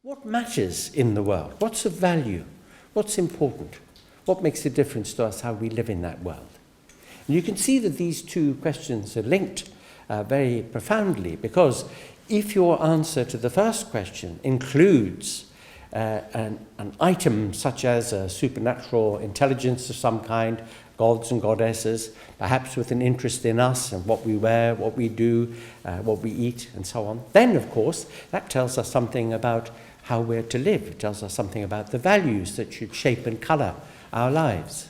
What matters in the world? What's of value? What's important? What makes a difference to us how we live in that world? And you can see that these two questions are linked very profoundly, because if your answer to the first question includes an item such as a supernatural intelligence of some kind, gods and goddesses, perhaps with an interest in us and what we wear, what we do, what we eat, and so on, then, of course, that tells us something about how we're to live. It tells us something about the values that should shape and colour our lives.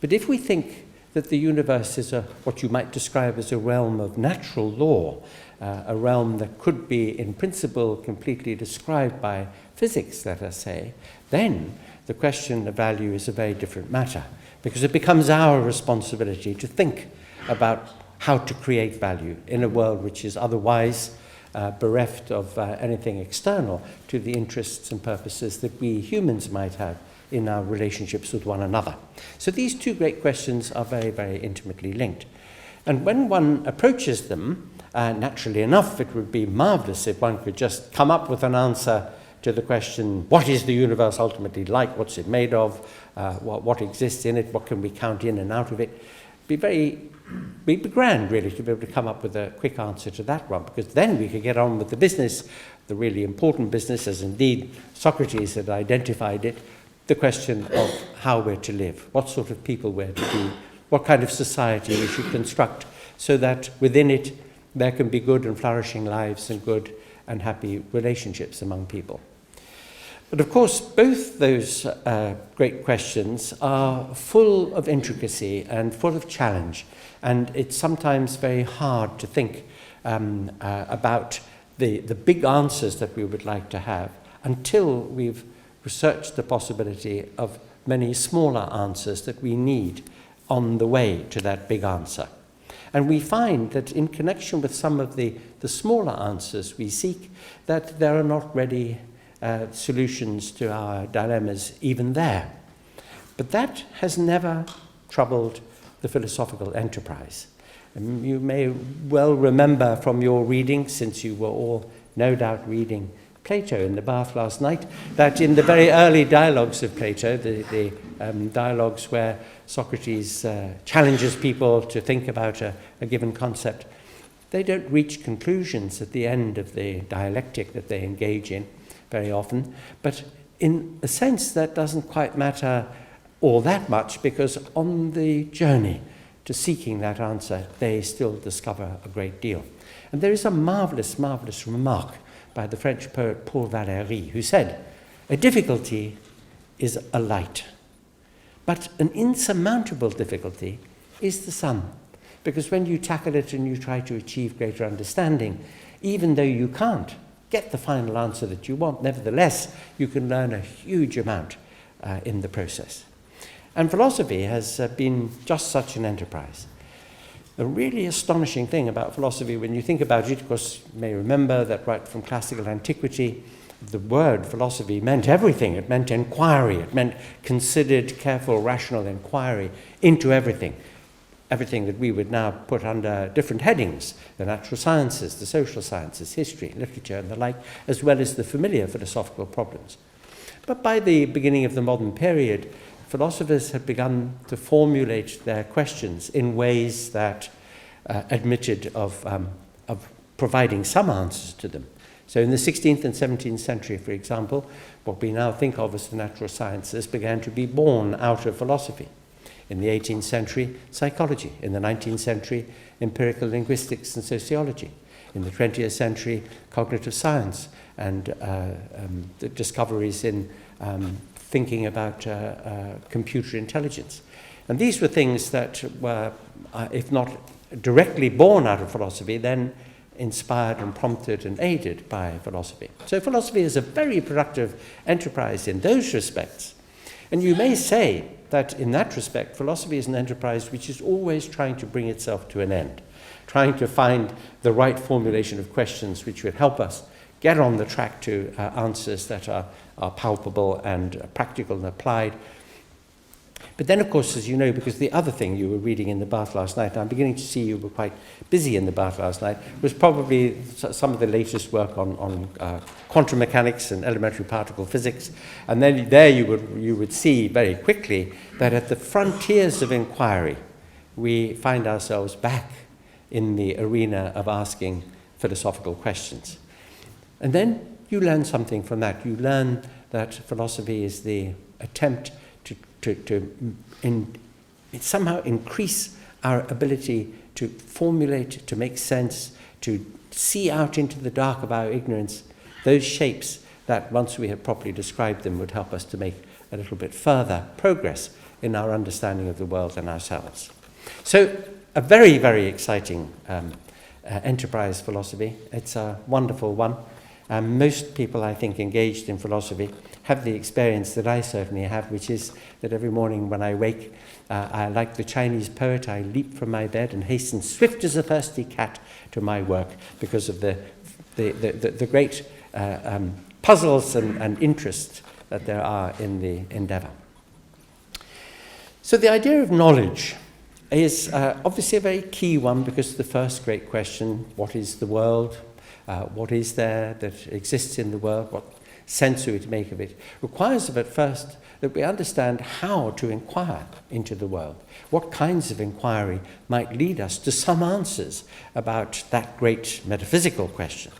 But if we think that the universe is what you might describe as a realm of natural law, a realm that could be, in principle, completely described by physics, let us say, then the question of value is a very different matter, because it becomes our responsibility to think about how to create value in a world which is otherwise bereft of anything external to the interests and purposes that we humans might have in our relationships with one another. So these two great questions are very, very intimately linked. And when one approaches them, naturally enough, it would be marvelous if one could just come up with an answer to the question, what is the universe ultimately like? What's it made of? What exists in it? What can we count in and out of it? It'd be grand, really, to be able to come up with a quick answer to that one, because then we could get on with the business, the really important business, as indeed Socrates had identified it, the question of how we're to live, what sort of people we're to be, what kind of society we should construct, so that within it there can be good and flourishing lives and good and happy relationships among people. But of course, both those great questions are full of intricacy and full of challenge, and it's sometimes very hard to think about the big answers that we would like to have until we've researched the possibility of many smaller answers that we need on the way to that big answer. And we find that in connection with some of the smaller answers we seek, that there are not ready solutions to our dilemmas even there. But that has never troubled the philosophical enterprise. And you may well remember from your reading, since you were all no doubt reading Plato in the bath last night, that in the very early dialogues of Plato, the dialogues where Socrates challenges people to think about a given concept, they don't reach conclusions at the end of the dialectic that they engage in very often, but in a sense that doesn't quite matter all that much, because on the journey to seeking that answer, they still discover a great deal. And there is a marvelous, marvelous remark by the French poet Paul Valéry, who said, "A difficulty is a light, but an insurmountable difficulty is the sun, because when you tackle it and you try to achieve greater understanding, even though you can't get the final answer that you want, nevertheless, you can learn a huge amount in the process." And philosophy has been just such an enterprise. The really astonishing thing about philosophy, when you think about it, of course, you may remember that right from classical antiquity, the word philosophy meant everything. It meant inquiry. It meant considered, careful, rational inquiry into everything. Everything that we would now put under different headings, the natural sciences, the social sciences, history, literature, and the like, as well as the familiar philosophical problems. But by the beginning of the modern period, philosophers had begun to formulate their questions in ways that admitted of providing some answers to them. So in the 16th and 17th century, for example, what we now think of as the natural sciences began to be born out of philosophy. In the 18th century, psychology. In the 19th century, empirical linguistics and sociology. In the 20th century, cognitive science and the discoveries in thinking about computer intelligence. And these were things that were, if not directly born out of philosophy, then inspired and prompted and aided by philosophy. So philosophy is a very productive enterprise in those respects. And you may say that in that respect, philosophy is an enterprise which is always trying to bring itself to an end, trying to find the right formulation of questions which would help us get on the track to answers that are palpable and practical and applied. But then, of course, as you know, because the other thing you were reading in the bath last night, and I'm beginning to see you were quite busy in the bath last night, was probably some of the latest work on quantum mechanics and elementary particle physics. And then there you would see very quickly that at the frontiers of inquiry, we find ourselves back in the arena of asking philosophical questions. And then you learn something from that. You learn that philosophy is the attempt to somehow increase our ability to formulate, to make sense, to see out into the dark of our ignorance, those shapes that once we have properly described them would help us to make a little bit further progress in our understanding of the world and ourselves. So a very, very exciting enterprise, philosophy. It's a wonderful one. Most people, I think, engaged in philosophy have the experience that I certainly have, which is that every morning when I wake, I, like the Chinese poet, I leap from my bed and hasten swift as a thirsty cat to my work because of the great puzzles and interests that there are in the endeavour. So the idea of knowledge is obviously a very key one, because the first great question, what is the world? What is there that exists in the world? What sense are we to make of it? Requires of at first that we understand how to inquire into the world. What kinds of inquiry might lead us to some answers about that great metaphysical question.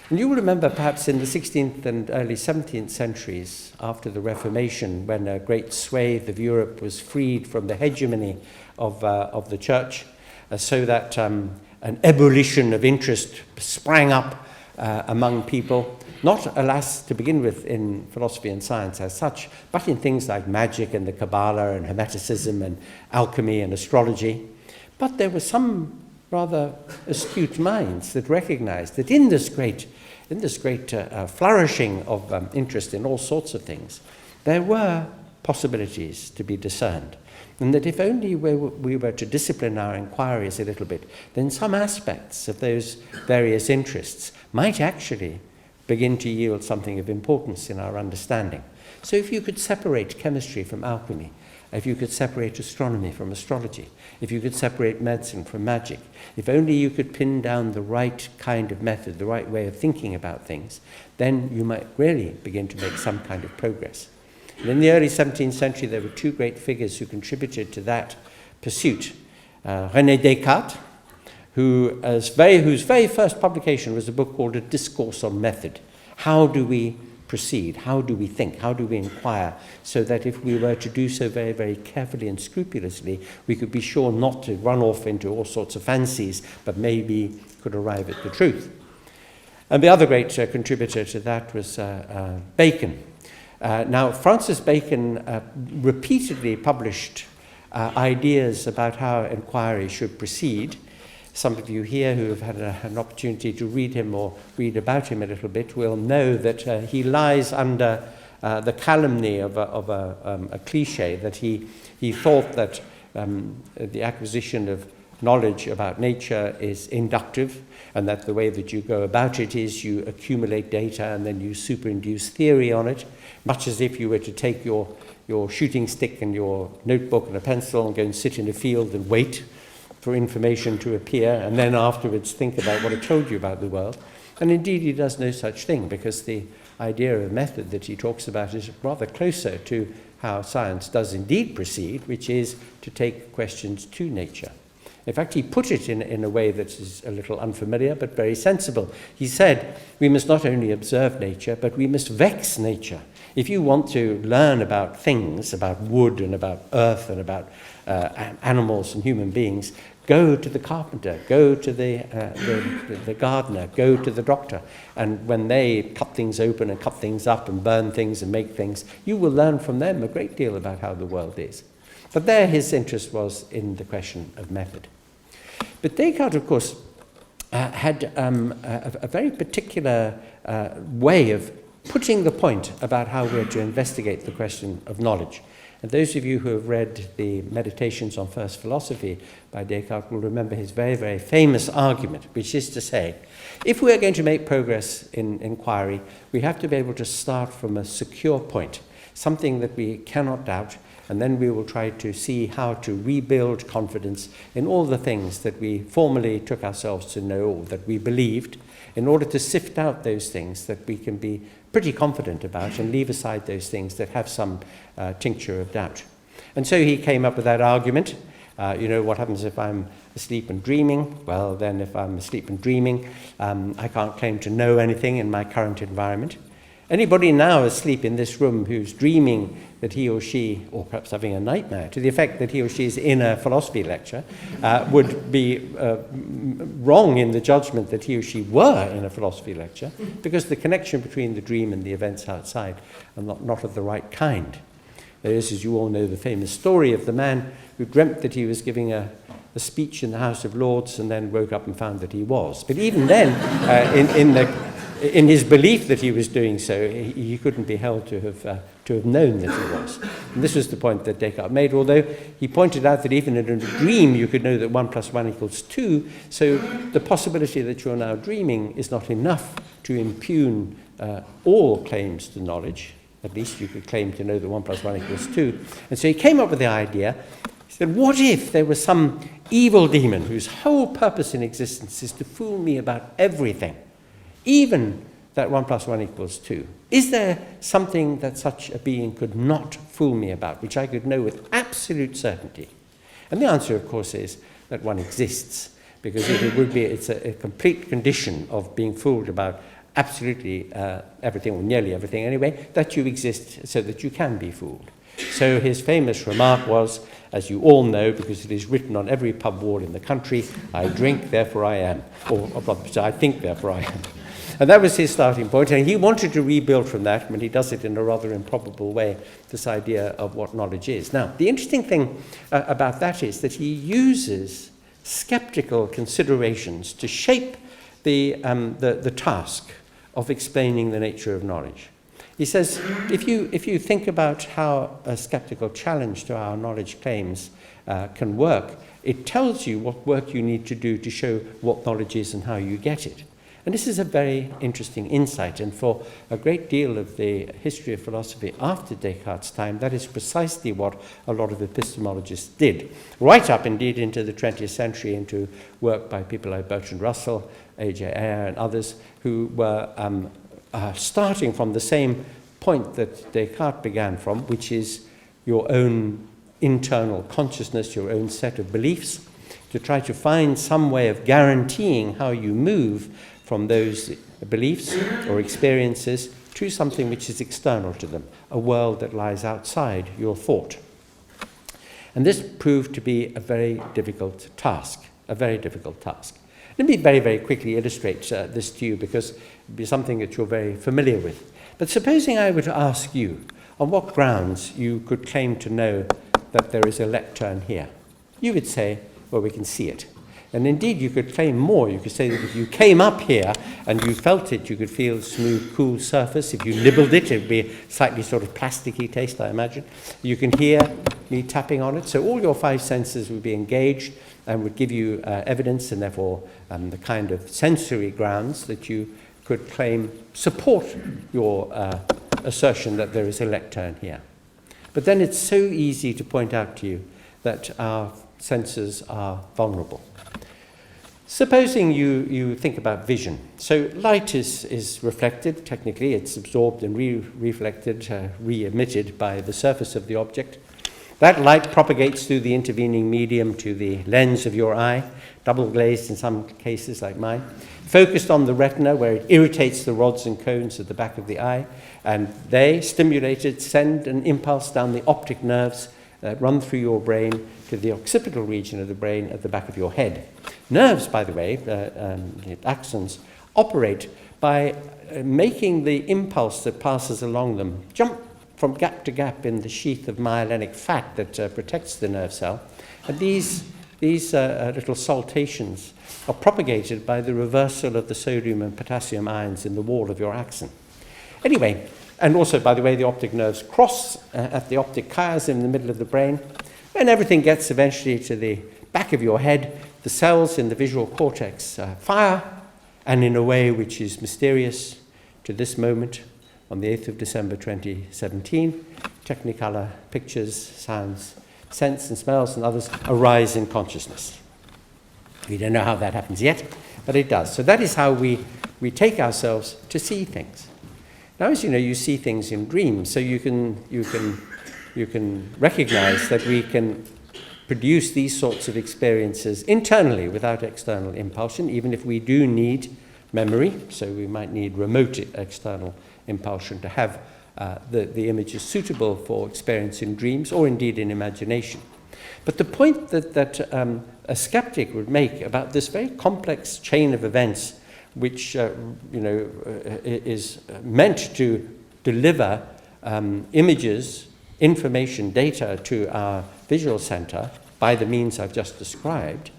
And you will remember perhaps in the 16th and early 17th centuries, after the Reformation, when a great swathe of Europe was freed from the hegemony of the church, so that an ebullition of interest sprang up among people, not, alas, to begin with in philosophy and science as such, but in things like magic and the Kabbalah and Hermeticism and alchemy and astrology. But there were some rather astute minds that recognized that in this great flourishing of interest in all sorts of things, there were possibilities to be discerned. And that if only we were to discipline our inquiries a little bit, then some aspects of those various interests might actually begin to yield something of importance in our understanding. So if you could separate chemistry from alchemy, if you could separate astronomy from astrology, if you could separate medicine from magic, if only you could pin down the right kind of method, the right way of thinking about things, then you might really begin to make some kind of progress. And in the early 17th century, there were two great figures who contributed to that pursuit. René Descartes, whose very first publication was a book called A Discourse on Method. How do we proceed? How do we think? How do we inquire? So that if we were to do so very, very carefully and scrupulously, we could be sure not to run off into all sorts of fancies, but maybe could arrive at the truth. And the other great contributor to that was Bacon. Now, Francis Bacon repeatedly published ideas about how inquiry should proceed. Some of you here who have had an opportunity to read him or read about him a little bit will know that he lies under the calumny of a cliche, that he thought that the acquisition of knowledge about nature is inductive, and that the way that you go about it is you accumulate data and then you superinduce theory on it, much as if you were to take your shooting stick and your notebook and a pencil and go and sit in a field and wait for information to appear, and then afterwards think about what it told you about the world. And indeed he does no such thing, because the idea of method that he talks about is rather closer to how science does indeed proceed, which is to take questions to nature. In fact, he put it in a way that is a little unfamiliar, but very sensible. He said, we must not only observe nature, but we must vex nature. If you want to learn about things, about wood and about earth and about animals and human beings, go to the carpenter, go to the gardener, go to the doctor. And when they cut things open and cut things up and burn things and make things, you will learn from them a great deal about how the world is. But there his interest was in the question of method. But Descartes, of course, had a very particular way of putting the point about how we're to investigate the question of knowledge. And those of you who have read the Meditations on First Philosophy by Descartes will remember his very, very famous argument, which is to say, if we are going to make progress in inquiry, we have to be able to start from a secure point, something that we cannot doubt, And then we will try to see how to rebuild confidence in all the things that we formerly took ourselves to know or that we believed, in order to sift out those things that we can be pretty confident about and leave aside those things that have some tincture of doubt. And so he came up with that argument. What happens if I'm asleep and dreaming? Well, then if I'm asleep and dreaming, I can't claim to know anything in my current environment. Anybody now asleep in this room who's dreaming that he or she, or perhaps having a nightmare, to the effect that he or she is in a philosophy lecture, would be wrong in the judgment that he or she were in a philosophy lecture, because the connection between the dream and the events outside are not of the right kind. There is, as you all know, the famous story of the man who dreamt that he was giving a speech in the House of Lords and then woke up and found that he was. But even then, in his belief that he was doing so, he couldn't be held to have known that he was. And this was the point that Descartes made, although he pointed out that even in a dream you could know that 1 + 1 = 2, so the possibility that you're now dreaming is not enough to impugn all claims to knowledge. At least you could claim to know that 1 + 1 = 2. And so he came up with the idea, he said, what if there was some evil demon whose whole purpose in existence is to fool me about everything, even that 1 + 1 = 2? Is there something that such a being could not fool me about, which I could know with absolute certainty? And the answer, of course, is that one exists, because it's a complete condition of being fooled about absolutely everything, or nearly everything anyway, that you exist so that you can be fooled. So his famous remark was, as you all know, because it is written on every pub wall in the country, I drink, therefore I am. Or I think, therefore I am. And that was his starting point, and he wanted to rebuild from that, when he does it in a rather improbable way, this idea of what knowledge is. Now, the interesting thing about that is that he uses skeptical considerations to shape the task of explaining the nature of knowledge. He says, if you think about how a skeptical challenge to our knowledge claims can work, it tells you what work you need to do to show what knowledge is and how you get it. And this is a very interesting insight, and for a great deal of the history of philosophy after Descartes' time, that is precisely what a lot of epistemologists did, right up indeed into the 20th century, into work by people like Bertrand Russell, A.J. Ayer, and others, who were starting from the same point that Descartes began from, which is your own internal consciousness, your own set of beliefs, to try to find some way of guaranteeing how you move from those beliefs or experiences to something which is external to them, a world that lies outside your thought. And this proved to be a very difficult task, Let me very, very quickly illustrate this to you, because it'll be something that you're very familiar with. But supposing I were to ask you on what grounds you could claim to know that there is a lectern here. You would say, well, we can see it. And indeed, you could claim more. You could say that if you came up here and you felt it, you could feel a smooth, cool surface. If you nibbled it, it would be a slightly sort of plasticky taste, I imagine. You can hear me tapping on it. So all your 5 senses would be engaged and would give you evidence, and therefore the kind of sensory grounds that you could claim support your assertion that there is a lectern here. But then it's so easy to point out to you that our senses are vulnerable. Supposing you think about vision. So light is reflected, technically it's absorbed and reflected, re-emitted by the surface of the object. That light propagates through the intervening medium to the lens of your eye, double glazed in some cases like mine, focused on the retina where it irritates the rods and cones at the back of the eye, and they, stimulated, send an impulse down the optic nerves that run through your brain to the occipital region of the brain at the back of your head. Nerves, by the way, axons, operate by making the impulse that passes along them jump from gap to gap in the sheath of myelinic fat that protects the nerve cell. And these little saltations are propagated by the reversal of the sodium and potassium ions in the wall of your axon. Anyway, and also, by the way, the optic nerves cross at the optic chiasm in the middle of the brain, and everything gets eventually to the back of your head. The cells in the visual cortex fire, and in a way which is mysterious to this moment, on the 8th of December 2017, technicolor pictures, sounds, scents and smells and others arise in consciousness. We don't know how that happens yet, but it does. So that is how we take ourselves to see things. Now, as you know, you see things in dreams, so you can recognize that we can produce these sorts of experiences internally without external impulsion, even if we do need memory. So we might need remote external impulsion to have the images suitable for experience in dreams or indeed in imagination. But the point that a skeptic would make about this very complex chain of events, which is meant to deliver images, information, data to our visual center by the means I've just described.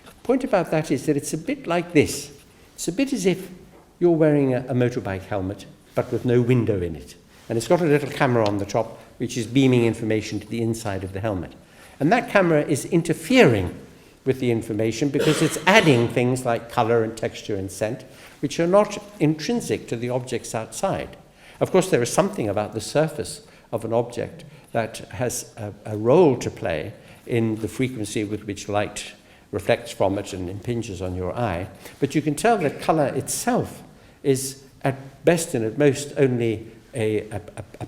The point about that is that it's a bit like this. It's a bit as if you're wearing a motorbike helmet, but with no window in it. And it's got a little camera on the top, which is beaming information to the inside of the helmet. And that camera is interfering with the information because it's adding things like color and texture and scent, which are not intrinsic to the objects outside. Of course, there is something about the surface of an object that has a role to play in the frequency with which light reflects from it and impinges on your eye. But you can tell that color itself is at best and at most only a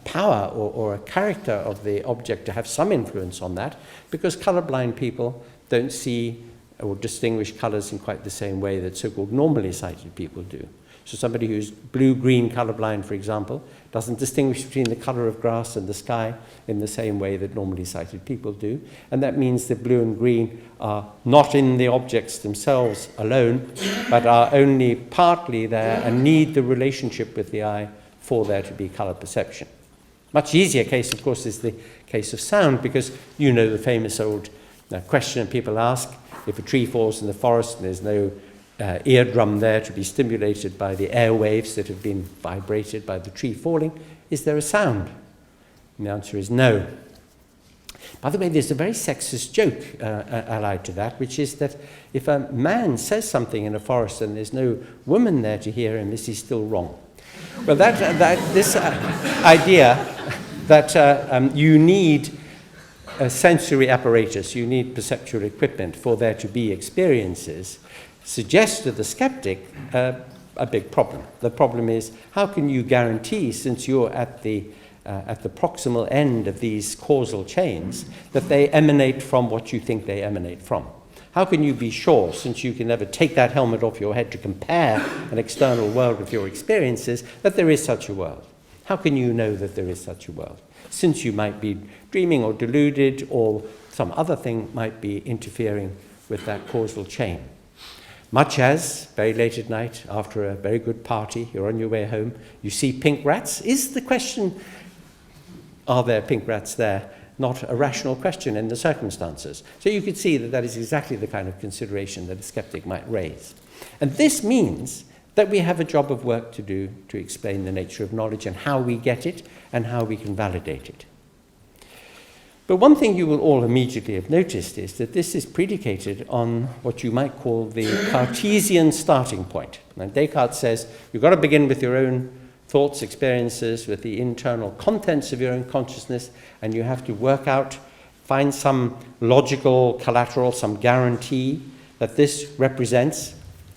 power or a character of the object to have some influence on that, because colorblind people don't see or distinguish colors in quite the same way that so-called normally sighted people do. So somebody who's blue-green colorblind, for example, doesn't distinguish between the color of grass and the sky in the same way that normally sighted people do. And that means that blue and green are not in the objects themselves alone, but are only partly there and need the relationship with the eye for there to be color perception. Much easier case, of course, is the case of sound, because you know the famous old question people ask: if a tree falls in the forest and there's no eardrum there to be stimulated by the airwaves that have been vibrated by the tree falling, is there a sound? And the answer is no. By the way, there's a very sexist joke allied to that, which is that if a man says something in a forest and there's no woman there to hear him, is he still wrong? Well, this idea that you need a sensory apparatus, you need perceptual equipment for there to be experiences, suggests to the skeptic a big problem. The problem is, how can you guarantee, since you're at the proximal end of these causal chains, that they emanate from what you think they emanate from? How can you be sure, since you can never take that helmet off your head to compare an external world with your experiences, that there is such a world? How can you know that there is such a world, since you might be dreaming or deluded, or some other thing might be interfering with that causal chain? Much as, very late at night, after a very good party, you're on your way home, you see pink rats. Is the question, are there pink rats there, not a rational question in the circumstances? So you could see that that is exactly the kind of consideration that a skeptic might raise. And this means that we have a job of work to do to explain the nature of knowledge and how we get it and how we can validate it. But one thing you will all immediately have noticed is that this is predicated on what you might call the Cartesian starting point. And Descartes says you've got to begin with your own thoughts, experiences, with the internal contents of your own consciousness, and you have to work out, find some logical collateral, some guarantee that this represents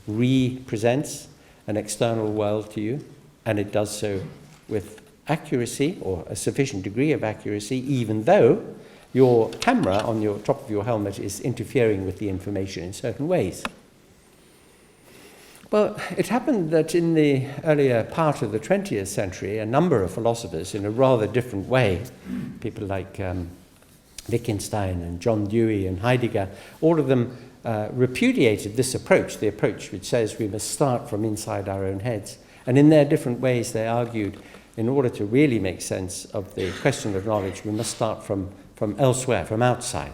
an external world to you, and it does so with accuracy, or a sufficient degree of accuracy, even though your camera on your top of your helmet is interfering with the information in certain ways. Well, it happened that in the earlier part of the 20th century, a number of philosophers, in a rather different way, people like Wittgenstein and John Dewey and Heidegger, all of them repudiated this approach, the approach which says we must start from inside our own heads. And in their different ways, they argued, in order to really make sense of the question of knowledge, we must start from elsewhere, from outside.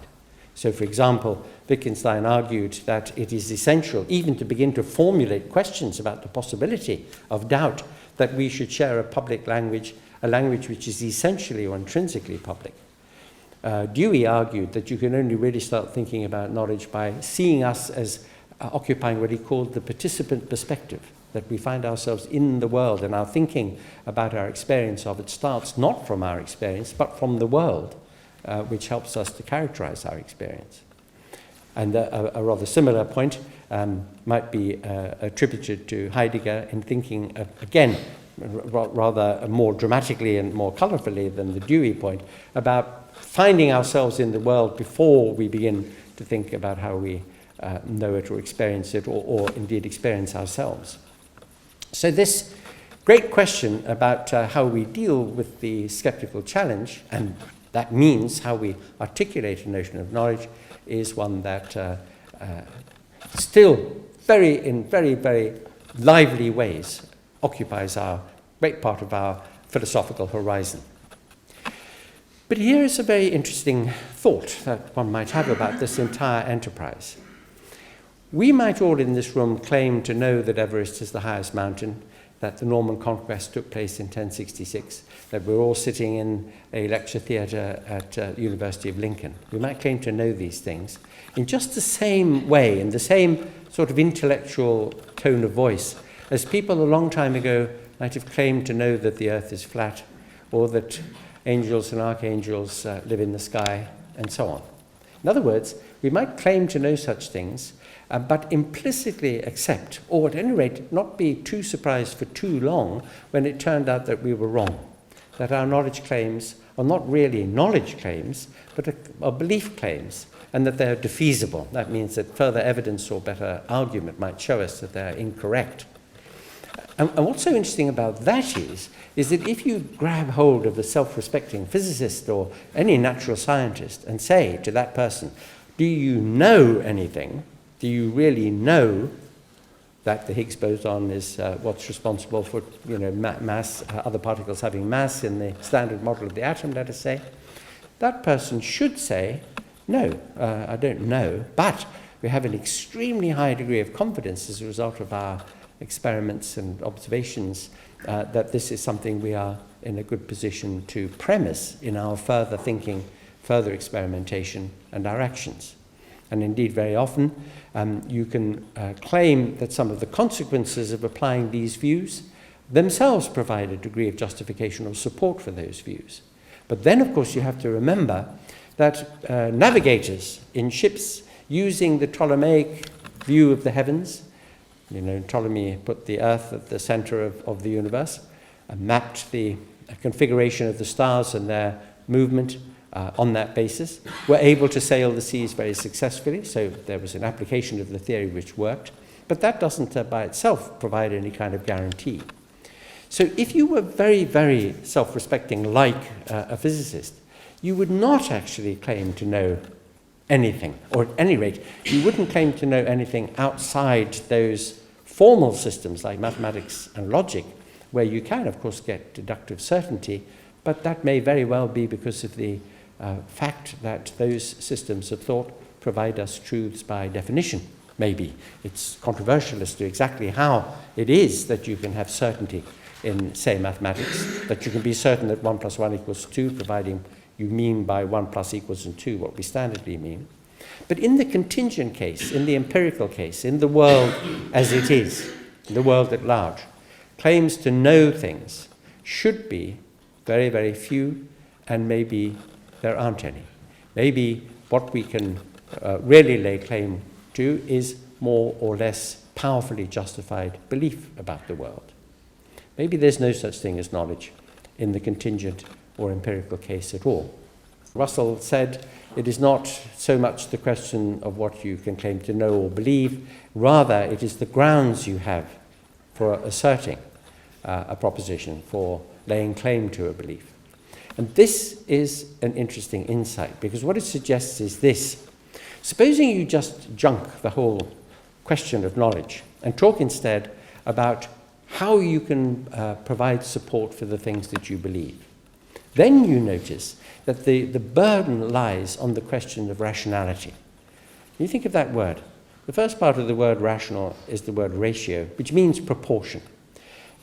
So, for example, Wittgenstein argued that it is essential, even to begin to formulate questions about the possibility of doubt, that we should share a public language, a language which is essentially or intrinsically public. Dewey argued that you can only really start thinking about knowledge by seeing us as occupying what he called the participant perspective, that we find ourselves in the world and our thinking about our experience of it starts not from our experience, but from the world, which helps us to characterize our experience. And a rather similar point might be attributed to Heidegger in thinking, again, rather more dramatically and more colorfully than the Dewey point, about finding ourselves in the world before we begin to think about how we know it or experience it, or indeed experience ourselves. So this great question about how we deal with the skeptical challenge, and that means how we articulate a notion of knowledge, is one that still in very, very lively ways occupies a great part of our philosophical horizon. But here is a very interesting thought that one might have about this entire enterprise. We might all in this room claim to know that Everest is the highest mountain, that the Norman conquest took place in 1066, that we're all sitting in a lecture theatre at University of Lincoln. We might claim to know these things in just the same way, in the same sort of intellectual tone of voice, as people a long time ago might have claimed to know that the earth is flat, or that angels and archangels live in the sky, and so on. In other words, we might claim to know such things, but implicitly accept, or at any rate not be too surprised for too long when it turned out that we were wrong, that our knowledge claims are not really knowledge claims, but are belief claims, and that they're defeasible. That means that further evidence or better argument might show us that they're incorrect. And what's so interesting about that is that if you grab hold of a self-respecting physicist or any natural scientist and say to that person, do you know anything? Do you really know that the Higgs boson is what's responsible for mass, other particles having mass in the standard model of the atom, let us say? That person should say, no, I don't know, but we have an extremely high degree of confidence as a result of our experiments and observations that this is something we are in a good position to premise in our further thinking, further experimentation, and our actions. And indeed, very often, you can claim that some of the consequences of applying these views themselves provide a degree of justification or support for those views. But then, of course, you have to remember that navigators in ships using the Ptolemaic view of the heavens, Ptolemy put the Earth at the center of the universe and mapped the configuration of the stars and their movement on that basis, were able to sail the seas very successfully, so there was an application of the theory which worked, but that doesn't by itself provide any kind of guarantee. So if you were very, very self-respecting like a physicist, you would not actually claim to know anything, or at any rate, you wouldn't claim to know anything outside those formal systems like mathematics and logic, where you can, of course, get deductive certainty, but that may very well be because of the fact that those systems of thought provide us truths by definition. Maybe it's controversial as to exactly how it is that you can have certainty in, say, mathematics, that you can be certain that 1 + 1 = 2, providing you mean by 1 + equals 2 what we standardly mean. But in the contingent case, in the empirical case, in the world as it is, in the world at large, claims to know things should be very, very few, and maybe there aren't any. Maybe what we can really lay claim to is more or less powerfully justified belief about the world. Maybe there's no such thing as knowledge in the contingent or empirical case at all. Russell said, it is not so much the question of what you can claim to know or believe, rather it is the grounds you have for asserting a proposition, for laying claim to a belief. And this is an interesting insight, because what it suggests is this. Supposing you just junk the whole question of knowledge and talk instead about how you can provide support for the things that you believe. Then you notice that the burden lies on the question of rationality. You think of that word. The first part of the word rational is the word ratio, which means proportion.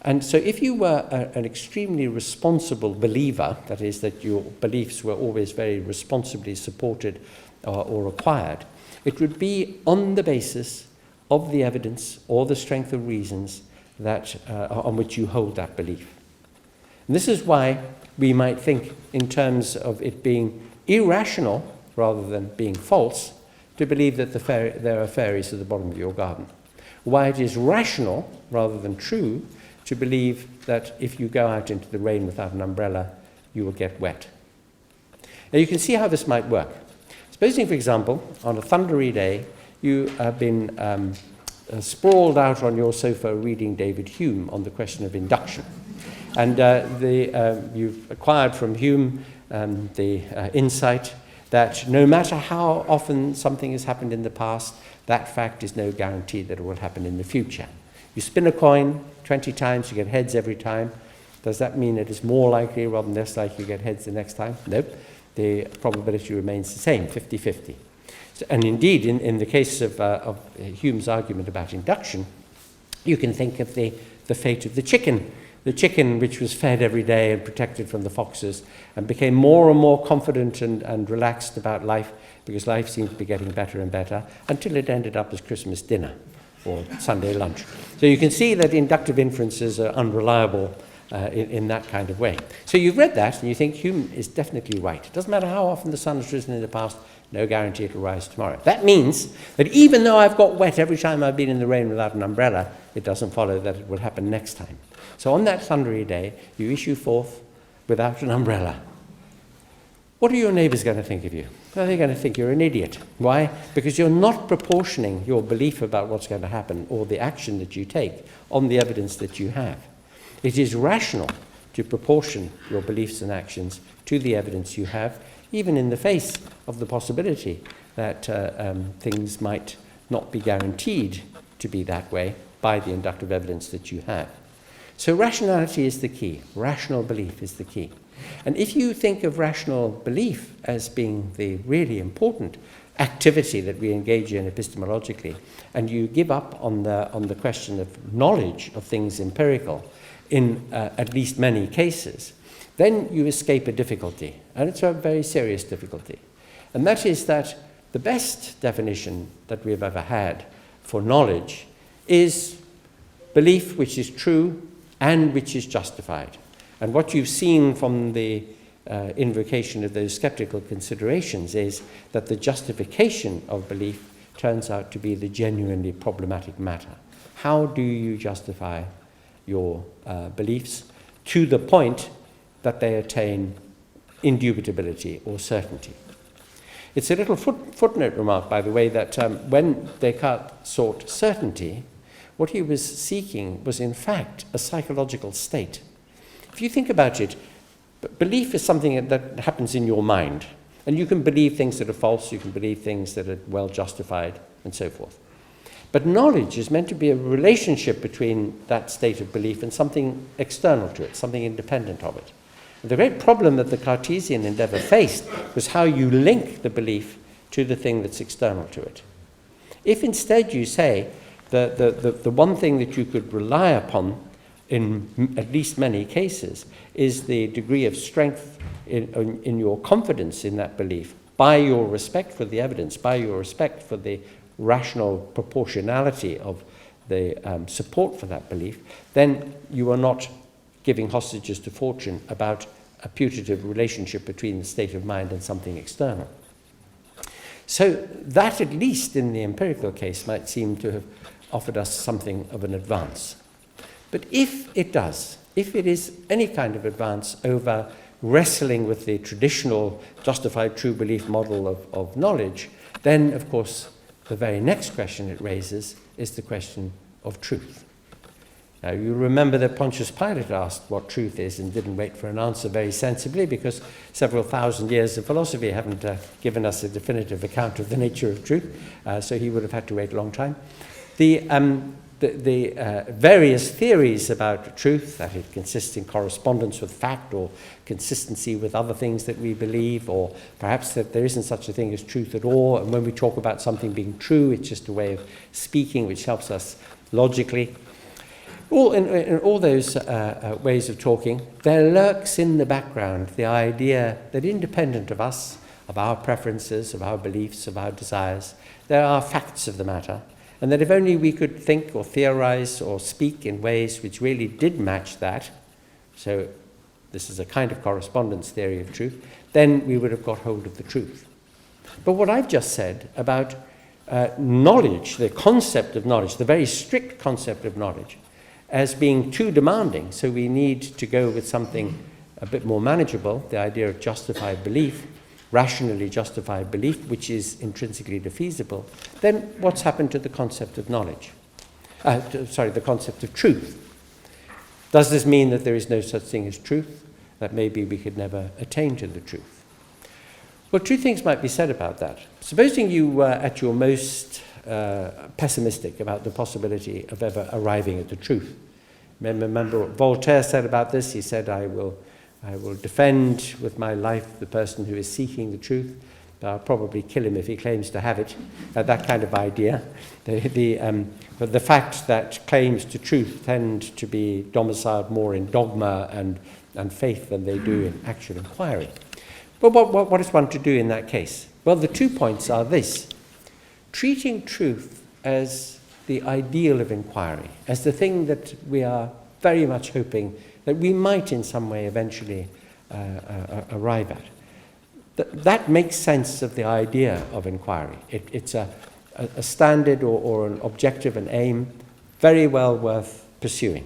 And so if you were an extremely responsible believer, that is, that your beliefs were always very responsibly supported or acquired, it would be on the basis of the evidence or the strength of reasons that on which you hold that belief. And this is why we might think in terms of it being irrational rather than being false to believe that there are fairies at the bottom of your garden. Why it is rational rather than true to believe that if you go out into the rain without an umbrella, you will get wet. Now you can see how this might work. Supposing, for example, on a thundery day, you have been sprawled out on your sofa reading David Hume on the question of induction. And you've acquired from Hume the insight that no matter how often something has happened in the past, that fact is no guarantee that it will happen in the future. You spin a coin 20 times, you get heads every time. Does that mean it is more likely rather than less likely you get heads the next time? Nope. The probability remains the same, 50-50. So, and indeed, in the case of Hume's argument about induction, you can think of the fate of the chicken. The chicken, which was fed every day and protected from the foxes, and became more and more confident and relaxed about life because life seemed to be getting better and better until it ended up as Christmas dinner or Sunday lunch. So you can see that inductive inferences are unreliable in that kind of way. So you've read that and you think Hume is definitely right. It doesn't matter how often the sun has risen in the past, no guarantee it will rise tomorrow. That means that even though I've got wet every time I've been in the rain without an umbrella, it doesn't follow that it will happen next time. So on that thundery day, you issue forth without an umbrella. What are your neighbours going to think of you? Well, they're going to think you're an idiot. Why? Because you're not proportioning your belief about what's going to happen or the action that you take on the evidence that you have. It is rational to proportion your beliefs and actions to the evidence you have, even in the face of the possibility that things might not be guaranteed to be that way by the inductive evidence that you have. So rationality is the key. Rational belief is the key. And if you think of rational belief as being the really important activity that we engage in epistemologically, and you give up on the question of knowledge of things empirical in at least many cases, then you escape a difficulty, and it's a very serious difficulty. And that is that the best definition that we've ever had for knowledge is belief which is true and which is justified. And what you've seen from the invocation of those skeptical considerations is that the justification of belief turns out to be the genuinely problematic matter. How do you justify your beliefs to the point that they attain indubitability or certainty? It's a little footnote remark, by the way, that when Descartes sought certainty, what he was seeking was in fact a psychological state. If you think about it, belief is something that happens in your mind. And you can believe things that are false, you can believe things that are well justified, and so forth. But knowledge is meant to be a relationship between that state of belief and something external to it, something independent of it. The great problem that the Cartesian endeavour faced was how you link the belief to the thing that's external to it. If instead you say the one thing that you could rely upon in at least many cases is the degree of strength in your confidence in that belief, by your respect for the evidence, by your respect for the rational proportionality of the support for that belief, then you are not giving hostages to fortune about a putative relationship between the state of mind and something external. So that, at least in the empirical case, might seem to have offered us something of an advance. But if it does, if it is any kind of advance over wrestling with the traditional justified true belief model of knowledge, then, of course, the very next question it raises is the question of truth. Now, you remember that Pontius Pilate asked what truth is and didn't wait for an answer very sensibly, because several thousand years of philosophy haven't given us a definitive account of the nature of truth, so he would have had to wait a long time. The various theories about truth, that it consists in correspondence with fact or consistency with other things that we believe, or perhaps that there isn't such a thing as truth at all, and when we talk about something being true, it's just a way of speaking which helps us logically. In all those ways of talking, there lurks in the background the idea that independent of us, of our preferences, of our beliefs, of our desires, there are facts of the matter, And that if only we could think or theorize or speak in ways which really did match that, so this is a kind of correspondence theory of truth, then we would have got hold of the truth. But what I've just said about knowledge, the concept of knowledge, the very strict concept of knowledge, as being too demanding, so we need to go with something a bit more manageable, the idea of justified belief, rationally justified belief, which is intrinsically defeasible, then what's happened to the concept of knowledge? The concept of truth. Does this mean that there is no such thing as truth? That maybe we could never attain to the truth? Well, two things might be said about that. Supposing you were at your most pessimistic about the possibility of ever arriving at the truth. Remember what Voltaire said about this? He said, I will defend with my life the person who is seeking the truth, but I'll probably kill him if he claims to have it. That kind of idea. But the fact that claims to truth tend to be domiciled more in dogma and faith than they do in actual inquiry. But what is one to do in that case? Well, the 2 points are this. Treating truth as the ideal of inquiry, as the thing that we are very much hoping that we might in some way eventually arrive at. That makes sense of the idea of inquiry. It's a standard or an objective, an aim, very well worth pursuing.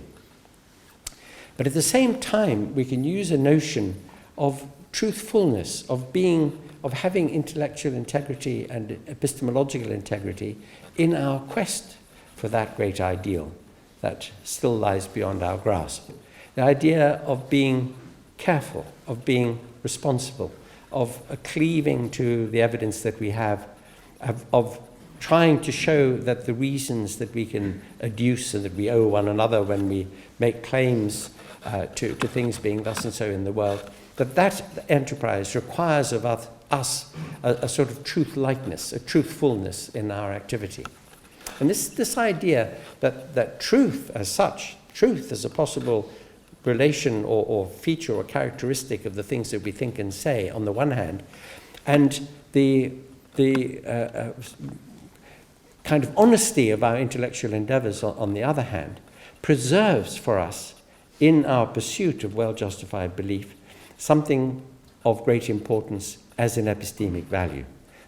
But at the same time, we can use a notion of truthfulness, of having intellectual integrity and epistemological integrity in our quest for that great ideal that still lies beyond our grasp. The idea of being careful, of being responsible, of cleaving to the evidence that we have, of trying to show that the reasons that we can adduce and that we owe one another when we make claims to things being thus and so in the world, that enterprise requires of us a sort of truth-likeness, a truthfulness in our activity. And this idea that truth as such, truth as a possible relation or feature or characteristic of the things that we think and say on the one hand, and the kind of honesty of our intellectual endeavors on the other hand, preserves for us in our pursuit of well-justified belief something of great importance as an epistemic value.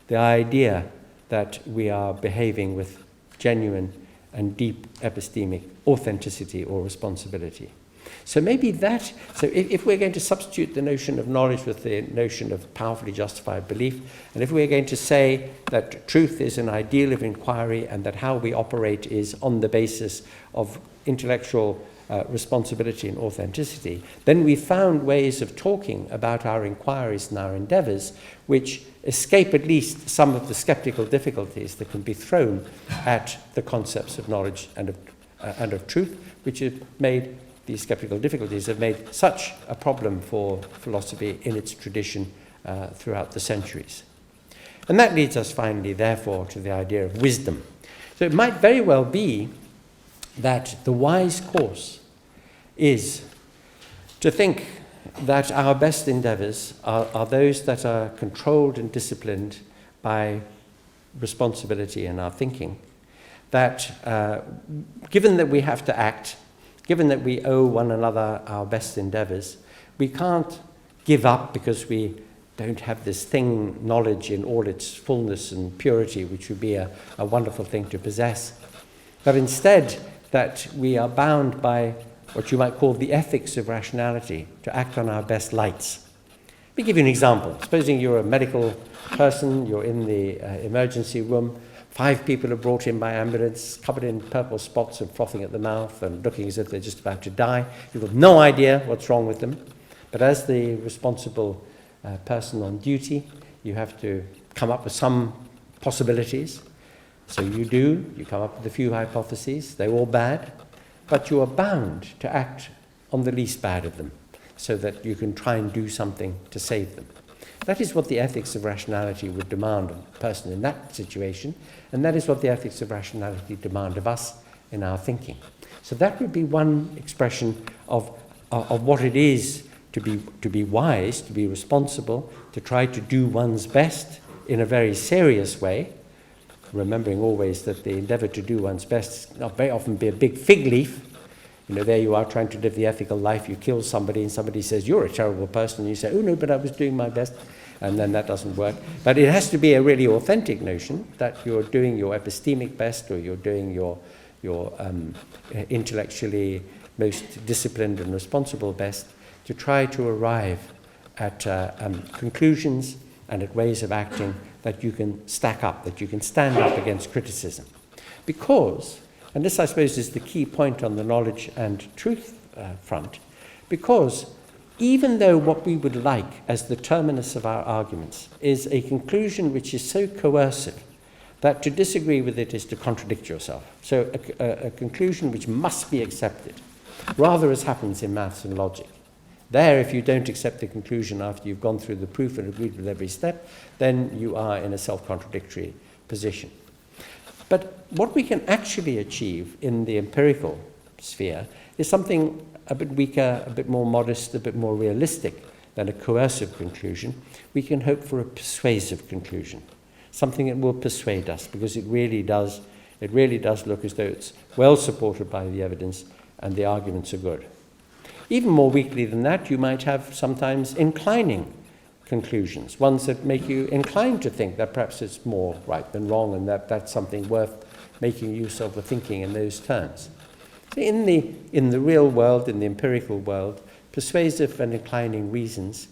The idea that we are behaving with genuine and deep epistemic authenticity or responsibility. So maybe if we're going to substitute the notion of knowledge with the notion of powerfully justified belief, and if we're going to say that truth is an ideal of inquiry and that how we operate is on the basis of intellectual responsibility and authenticity, then we found ways of talking about our inquiries and our endeavors which escape at least some of the skeptical difficulties that can be thrown at the concepts of knowledge and of truth, which have made these skeptical difficulties have made such a problem for philosophy in its tradition throughout the centuries. And that leads us finally, therefore, to the idea of wisdom. So it might very well be that the wise course is to think that our best endeavors are those that are controlled and disciplined by responsibility in our thinking, that given that we have to act, given that we owe one another our best endeavors, we can't give up because we don't have this thing, knowledge in all its fullness and purity, which would be a wonderful thing to possess. But instead, that we are bound by what you might call the ethics of rationality, to act on our best lights. Let me give you an example. Supposing you're a medical person, you're in the emergency room, 5 people are brought in by ambulance, covered in purple spots and frothing at the mouth and looking as if they're just about to die. You've got no idea what's wrong with them. But as the responsible person on duty, you have to come up with some possibilities. So you come up with a few hypotheses. They're all bad, but you are bound to act on the least bad of them so that you can try and do something to save them. That is what the ethics of rationality would demand of a person in that situation, and that is what the ethics of rationality demand of us in our thinking. So that would be one expression of what it is to be wise, to be responsible, to try to do one's best in a very serious way, remembering always that the endeavour to do one's best not very often be a big fig leaf. There you are trying to live the ethical life, you kill somebody and somebody says, you're a terrible person, and you say, oh no, but I was doing my best, and then that doesn't work. But it has to be a really authentic notion that you're doing your epistemic best, or you're doing your intellectually most disciplined and responsible best to try to arrive at conclusions and at ways of acting that you can stack up, that you can stand up against criticism. Because, and this I suppose is the key point on the knowledge and truth front, because even though what we would like as the terminus of our arguments is a conclusion which is so coercive that to disagree with it is to contradict yourself. So a conclusion which must be accepted, rather as happens in maths and logic. There, if you don't accept the conclusion after you've gone through the proof and agreed with every step, then you are in a self-contradictory position. But what we can actually achieve in the empirical sphere is something a bit weaker, a bit more modest, a bit more realistic than a coercive conclusion. We can hope for a persuasive conclusion, something that will persuade us, because it really does look as though it's well supported by the evidence and the arguments are good. Even more weakly than that, you might have sometimes inclining conclusions, ones that make you inclined to think that perhaps it's more right than wrong, and that that's something worth making use of or thinking in those terms. So in the real world, in the empirical world, persuasive and inclining reasons,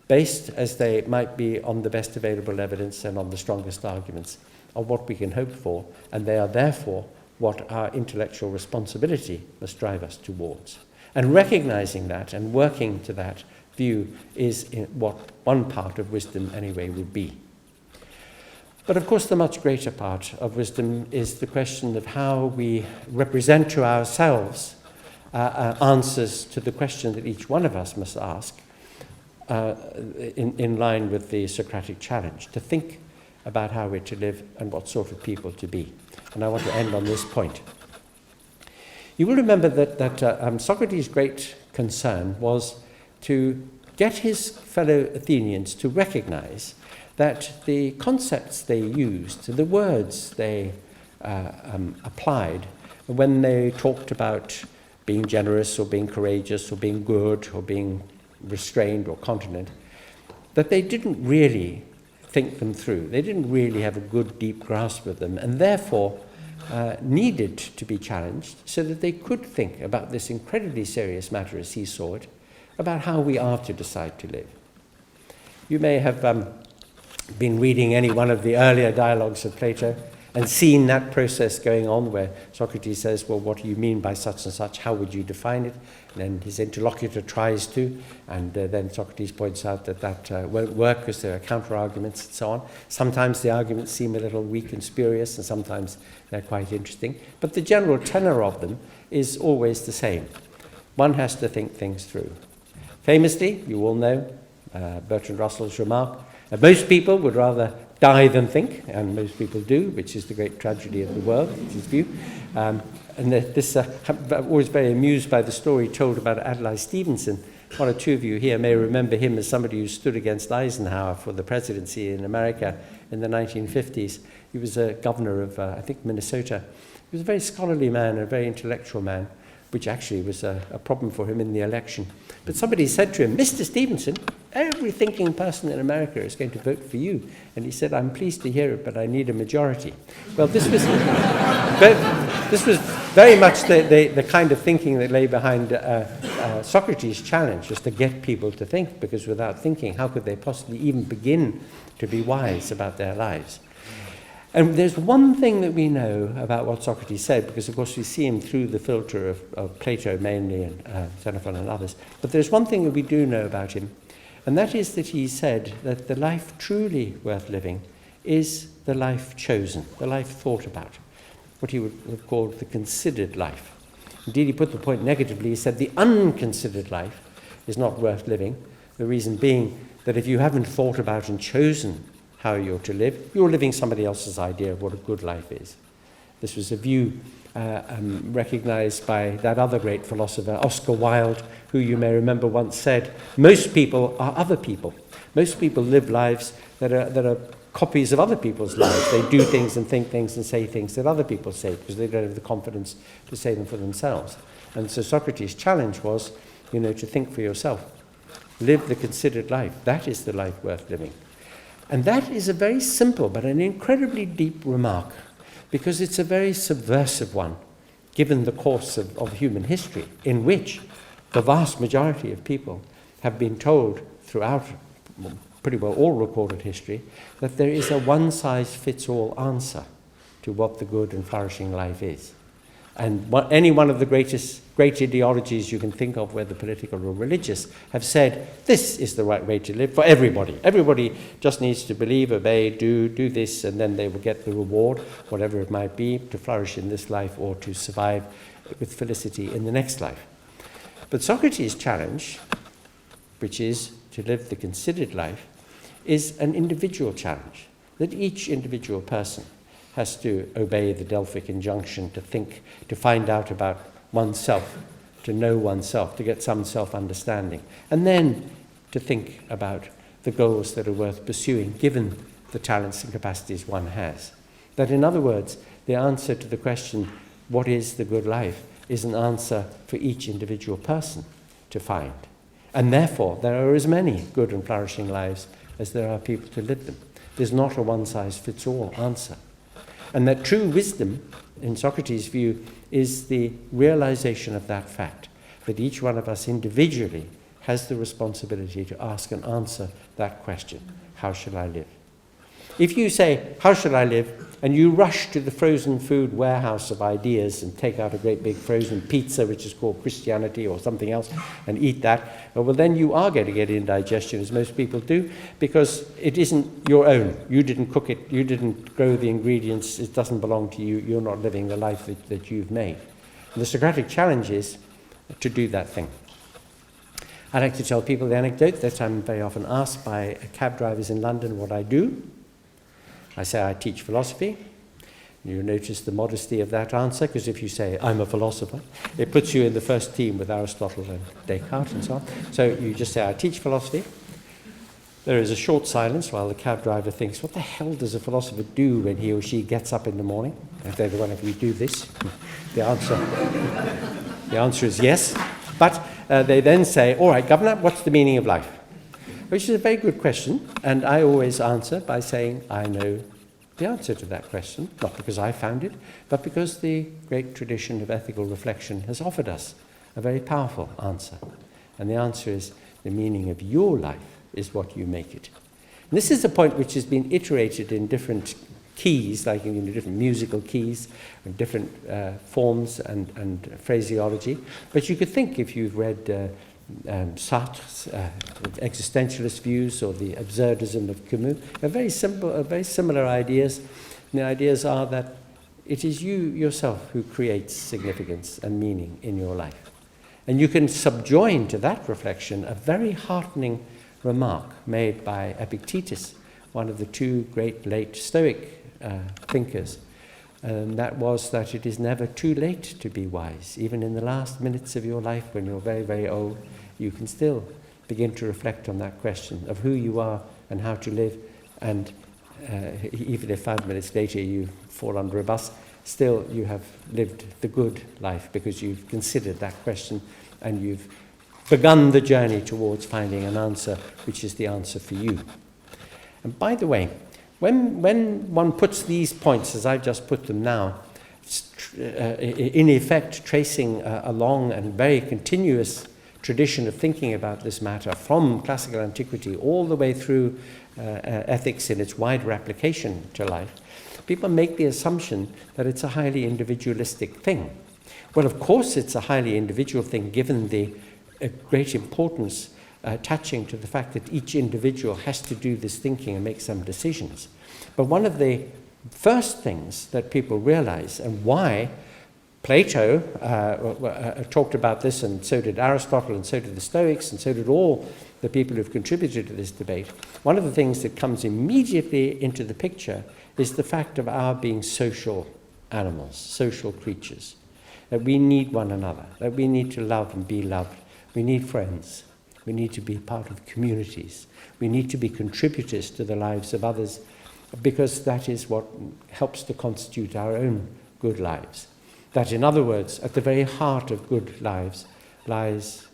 based as they might be on the best available evidence and on the strongest arguments, are what we can hope for, and they are therefore what our intellectual responsibility must drive us towards. And recognizing that and working to that view is what one part of wisdom anyway would be. But of course the much greater part of wisdom is the question of how we represent to ourselves answers to the question that each one of us must ask in line with the Socratic challenge, to think about how we're to live and what sort of people to be. And I want to end on this point. You will remember that Socrates' great concern was to get his fellow Athenians to recognize that the concepts they used, the words they applied when they talked about being generous or being courageous or being good or being restrained or continent, that they didn't really think them through. They didn't really have a good, deep grasp of them, and therefore needed to be challenged so that they could think about this incredibly serious matter as he saw it, about how we are to decide to live. You may have been reading any one of the earlier dialogues of Plato and seen that process going on where Socrates says, well, what do you mean by such and such? How would you define it? And then his interlocutor tries to, and then Socrates points out that won't work because there are counter-arguments and so on. Sometimes the arguments seem a little weak and spurious, and sometimes they're quite interesting. But the general tenor of them is always the same. One has to think things through. Famously, you all know Bertrand Russell's remark, most people would rather die than think, and most people do, which is the great tragedy of the world, it's his view. I'm always very amused by the story told about Adlai Stevenson. One or two of you here may remember him as somebody who stood against Eisenhower for the presidency in America in the 1950s. He was a governor of, I think, Minnesota. He was a very scholarly man, a very intellectual man, which actually was a problem for him in the election. But somebody said to him, Mr. Stevenson, every thinking person in America is going to vote for you. And he said, I'm pleased to hear it, but I need a majority. Well, this was very much the kind of thinking that lay behind Socrates' challenge, just to get people to think, because without thinking, how could they possibly even begin to be wise about their lives? And there's one thing that we know about what Socrates said, because of course we see him through the filter of Plato mainly and Xenophon and others. But there's one thing that we do know about him, and that is that he said that the life truly worth living is the life chosen, the life thought about, what he would have called the considered life. Indeed, he put the point negatively. He said the unconsidered life is not worth living, the reason being that if you haven't thought about and chosen how you're to live, you're living somebody else's idea of what a good life is. This was a view recognized by that other great philosopher, Oscar Wilde, who you may remember once said, most people are other people. Most people live lives that are copies of other people's lives. They do things and think things and say things that other people say because they don't have the confidence to say them for themselves. And so Socrates' challenge was, to think for yourself. Live the considered life. That is the life worth living. And that is a very simple but an incredibly deep remark, because it's a very subversive one, given the course of human history, in which the vast majority of people have been told throughout pretty well all recorded history that there is a one-size-fits-all answer to what the good and flourishing life is. And any one of the great ideologies you can think of, whether political or religious, have said this is the right way to live for everybody. Everybody just needs to believe, obey, do this, and then they will get the reward, whatever it might be, to flourish in this life or to survive with felicity in the next life. But Socrates' challenge, which is to live the considered life, is an individual challenge, that each individual person has to obey the Delphic injunction to think, to find out about oneself, to know oneself, to get some self-understanding, and then to think about the goals that are worth pursuing given the talents and capacities one has. That, in other words, the answer to the question, what is the good life, is an answer for each individual person to find. And therefore, there are as many good and flourishing lives as there are people to live them. There's not a one-size-fits-all answer. And that true wisdom, in Socrates' view, is the realization of that fact, that each one of us individually has the responsibility to ask and answer that question, how shall I live? If you say, how shall I live, and you rush to the frozen food warehouse of ideas and take out a great big frozen pizza, which is called Christianity or something else, and eat that, well, then you are going to get indigestion, as most people do, because it isn't your own. You didn't cook it, you didn't grow the ingredients, it doesn't belong to you, you're not living the life that you've made. And the Socratic challenge is to do that thing. I like to tell people the anecdote that I'm very often asked by cab drivers in London what I do. I say I teach philosophy. You notice the modesty of that answer, because if you say I'm a philosopher, it puts you in the first team with Aristotle and Descartes and so on. So you just say I teach philosophy. There is a short silence while the cab driver thinks, what the hell does a philosopher do when he or she gets up in the morning? If they're the one of you do this, the answer is yes. But they then say, all right, Governor, what's the meaning of life? Which is a very good question, and I always answer by saying I know the answer to that question, not because I found it, but because the great tradition of ethical reflection has offered us a very powerful answer. And the answer is the meaning of your life is what you make it. And this is a point which has been iterated in different keys, like in different musical keys, and different forms and phraseology. But you could think, if you've read Sartre's existentialist views or the absurdism of Camus, very similar ideas. And the ideas are that it is you yourself who creates significance and meaning in your life. And you can subjoin to that reflection a very heartening remark made by Epictetus, one of the two great late Stoic thinkers. And that was that it is never too late to be wise. Even in the last minutes of your life, when you're very, very old, you can still begin to reflect on that question of who you are and how to live. And even if 5 minutes later you fall under a bus, still you have lived the good life because you've considered that question and you've begun the journey towards finding an answer which is the answer for you. And by the way, when one puts these points, as I've just put them now, in effect tracing a long and very continuous tradition of thinking about this matter from classical antiquity all the way through ethics in its wider application to life, people make the assumption that it's a highly individualistic thing. Well, of course it's a highly individual thing, given the great importance attaching to the fact that each individual has to do this thinking and make some decisions. But one of the first things that people realize, and why Plato talked about this, and so did Aristotle, and so did the Stoics, and so did all the people who've contributed to this debate, one of the things that comes immediately into the picture is the fact of our being social animals, social creatures, that we need one another, that we need to love and be loved. We need friends. We need to be part of communities. We need to be contributors to the lives of others because that is what helps to constitute our own good lives. That, in other words, at the very heart of good lives lies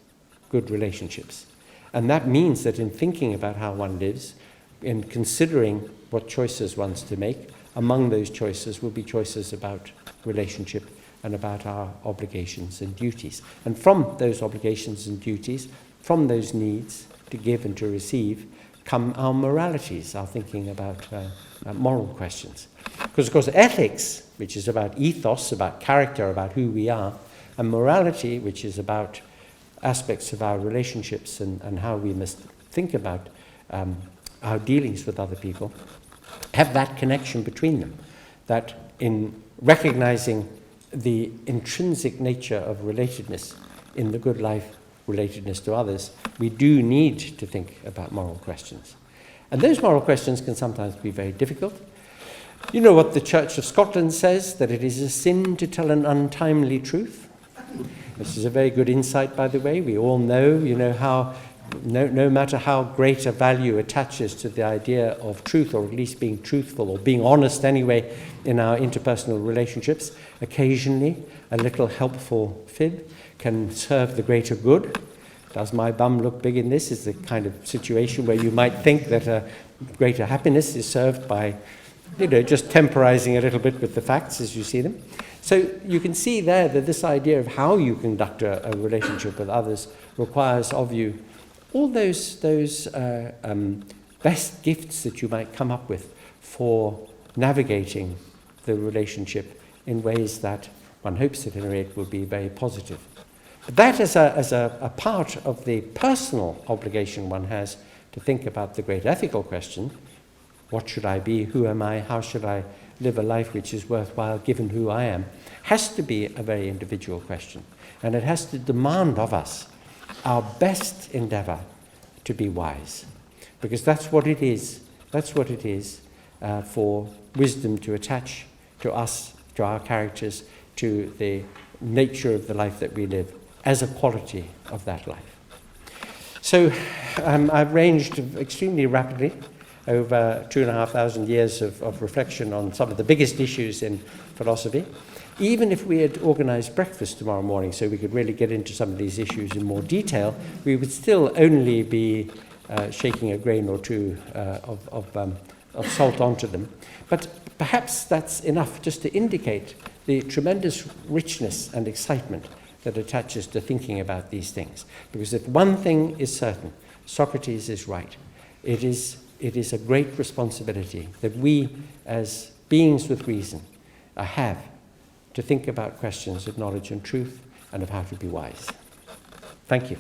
good relationships. And that means that in thinking about how one lives, in considering what choices one's to make, among those choices will be choices about relationship and about our obligations and duties. And from those obligations and duties, from those needs to give and to receive, come our moralities, our thinking about moral questions. Because, of course, ethics, which is about ethos, about character, about who we are, and morality, which is about aspects of our relationships and how we must think about our dealings with other people, have that connection between them. That in recognizing the intrinsic nature of relatedness in the good life, relatedness to others, we do need to think about moral questions. And those moral questions can sometimes be very difficult. You know what the Church of Scotland says, that it is a sin to tell an untimely truth. This is a very good insight, by the way. We all know, how no matter how great a value attaches to the idea of truth, or at least being truthful, or being honest anyway in our interpersonal relationships, occasionally a little helpful fib can serve the greater good. Does my bum look big in this? Is the kind of situation where you might think that a greater happiness is served by, just temporizing a little bit with the facts as you see them. So you can see there that this idea of how you conduct a relationship with others requires of you all those best gifts that you might come up with for navigating the relationship in ways that one hopes at any rate will be very positive. But that as a part of the personal obligation one has to think about the great ethical question, what should I be, who am I, how should I live a life which is worthwhile given who I am, has to be a very individual question. And it has to demand of us our best endeavor to be wise. Because that's what it is. That's what it is for wisdom to attach to us, to our characters, to the nature of the life that we live, as a quality of that life. So I've ranged extremely rapidly over 2,500 years of reflection on some of the biggest issues in philosophy. Even if we had organized breakfast tomorrow morning so we could really get into some of these issues in more detail, we would still only be shaking a grain or two of salt onto them. But perhaps that's enough just to indicate the tremendous richness and excitement that attaches to thinking about these things. Because if one thing is certain, Socrates is right. It is a great responsibility that we, as beings with reason, have to think about questions of knowledge and truth and of how to be wise. Thank you.